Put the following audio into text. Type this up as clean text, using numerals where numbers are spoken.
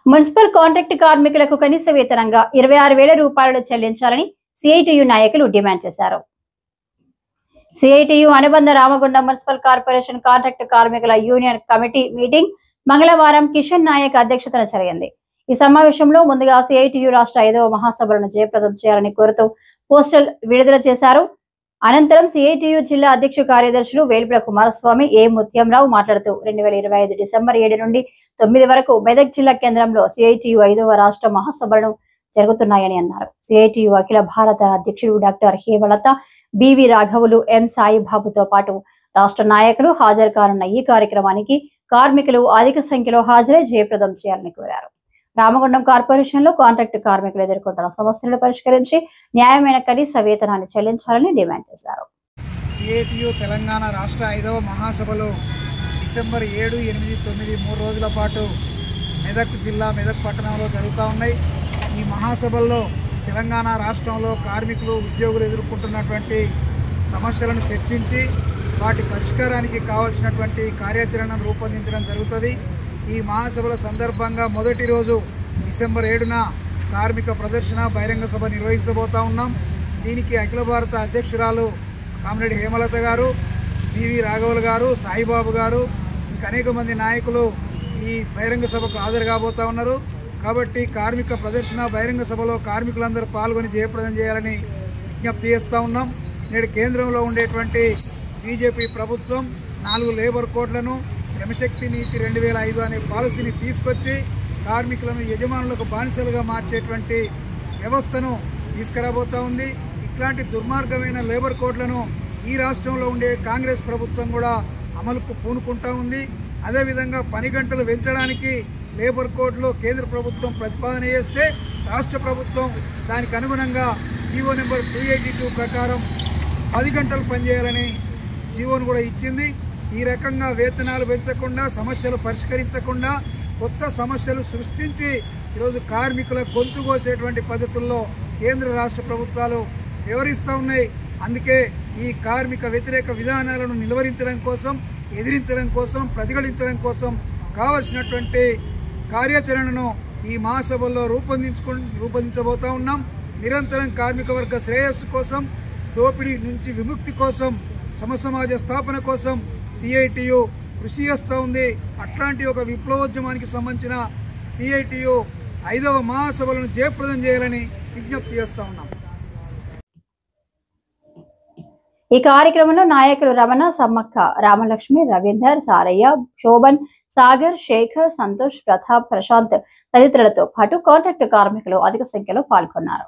Municipal contract కార్మికులకు కనీస వేతనంగా 26,000 రూపాయలు చెల్లించాలని సిఐటియు నాయకులు డిమాండ్ చేశారు. సిఐటియు అనుబంధ రామగుండం మున్సిపల్ కార్పొరేషన్ కాంట్రాక్ట్ కార్మికుల యూనియన్ కమిటీ మీటింగ్ మంగళవారం కిషన్ నాయక్ అధ్యక్షతన జరిగింది. ఈ సమావేశంలో ముందుగా సిఐటియు రాష్ట్ర 5వ మహాసభలను జయప్రదం చేయాలని కోరుతూ పోస్టల్ విడుదల చేశారు. అనంతరం సిఐటియు జిల్లా అధ్యక్ష కార్యదర్శులు వేల్పుల కుమారస్వామి, ఏ ముత్యంరావు మాట్లాడుతూ 2025 డిసెంబర్ 7 నుండి 9 వరకు మెదక్ జిల్లా కేంద్రంలో సిఐటియు 5వ రాష్ట్ర మహాసభలను జరుగుతున్నాయని అన్నారు. సిఐటియు అఖిల భారత అధ్యక్షుడు డాక్టర్ హేమలత, బివి రాఘవులు, ఎం సాయిబాబుతో పాటు రాష్ట్ర నాయకులు హాజరు కానున్న ఈ కార్యక్రమానికి కార్మికులు అధిక సంఖ్యలో హాజరై జయప్రదం చేయాలని కోరారు. రామగుండం కార్పొరేషన్ లో కాంట్రాక్ట్ కార్మికులు ఎదుర్కొంటున్న సమస్యలను పరిష్కరించి న్యాయమైన కనీస వేతనాన్ని చెల్లించాలని డిమాండ్ చేశారు. సిఐటియు తెలంగాణ రాష్ట్ర 5వ మహాసభలు డిసెంబర్ 7, 8, 9 3 రోజుల పాటు మెదక్ జిల్లా మెదక్ పట్టణంలో జరుగుతూ ఉన్నాయి. ఈ మహాసభల్లో తెలంగాణ రాష్ట్రంలో కార్మికులు, ఉద్యోగులు ఎదుర్కొంటున్నటువంటి సమస్యలను చర్చించి వాటి పరిష్కారానికి కావాల్సినటువంటి కార్యాచరణను రూపొందించడం జరుగుతుంది. ఈ మహాసభల సందర్భంగా మొదటి రోజు డిసెంబర్ 7న కార్మిక ప్రదర్శన బహిరంగ సభ నిర్వహించబోతా ఉన్నాం. దీనికి అఖిల భారత అధ్యక్షురాలు కామ్రేడ్ హేమలత గారు, బివి రాఘవులు గారు, సాయిబాబు గారు, ఇంకా అనేక మంది నాయకులు ఈ బహిరంగ సభకు హాజరు కాబోతా ఉన్నారు. కాబట్టి కార్మిక ప్రదర్శన బహిరంగ సభలో కార్మికులందరూ పాల్గొని జయప్రదం చేయాలని విజ్ఞప్తి చేస్తూ ఉన్నాం. నేడు కేంద్రంలో ఉండేటువంటి బీజేపీ ప్రభుత్వం 4 లేబర్ కోడ్లను, శ్రమశక్తి నీతి 2005 అనే పాలసీని తీసుకొచ్చి కార్మికులను యజమానులకు బానిసలుగా మార్చేటువంటి వ్యవస్థను తీసుకురాబోతూ ఉంది. ఇట్లాంటి దుర్మార్గమైన లేబర్ కోడ్లను ఈ రాష్ట్రంలో ఉండే కాంగ్రెస్ ప్రభుత్వం కూడా అమలుకు పూనుకుంటూ ఉంది. అదేవిధంగా పని గంటలు పెంచడానికి లేబర్ కోడ్లో కేంద్ర ప్రభుత్వం ప్రతిపాదన చేస్తే రాష్ట్ర ప్రభుత్వం దానికి అనుగుణంగా జీవో నెంబర్ 282 ప్రకారం 10 గంటలు పనిచేయాలని జీవోను కూడా ఇచ్చింది. ఈ రకంగా వేతనాలు పెంచకుండా, సమస్యలు పరిష్కరించకుండా కొత్త సమస్యలు సృష్టించి ఈరోజు కార్మికుల గొంతు కోసేటువంటి పద్ధతుల్లో కేంద్ర రాష్ట్ర ప్రభుత్వాలు వ్యవహరిస్తూ ఉన్నాయి. అందుకే ఈ కార్మిక వ్యతిరేక విధానాలను నిలువరించడం కోసం, ఎదిరించడం కోసం, ప్రతిఘటించడం కావలసినటువంటి కార్యాచరణను ఈ మహాసభల్లో రూపొందించబోతా ఉన్నాం. నిరంతరం కార్మిక వర్గ శ్రేయస్సు కోసం, దోపిడీ నుంచి విముక్తి కోసం, సమసమాజ స్థాపన కోసం సిఐటియు కృషి చేస్తూ ఉంది. అట్లాంటి ఒక విప్లవోద్యమానికి సంబంధించిన సిఐటియు 5వ మహాసభలను జయప్రదం చేయాలని విజ్ఞప్తి చేస్తూ ఉన్నాం. ఈ కార్యక్రమంలో నాయకులు రమణ, సమ్మక్క, రామలక్ష్మి, రవీందర్, సారయ్య, శోభన్, సాగర్, శేఖర్, సంతోష్, ప్రతాప్, ప్రశాంత్ తదితరులతో పాటు కాంట్రాక్టు కార్మికులు అధిక సంఖ్యలో పాల్గొన్నారు.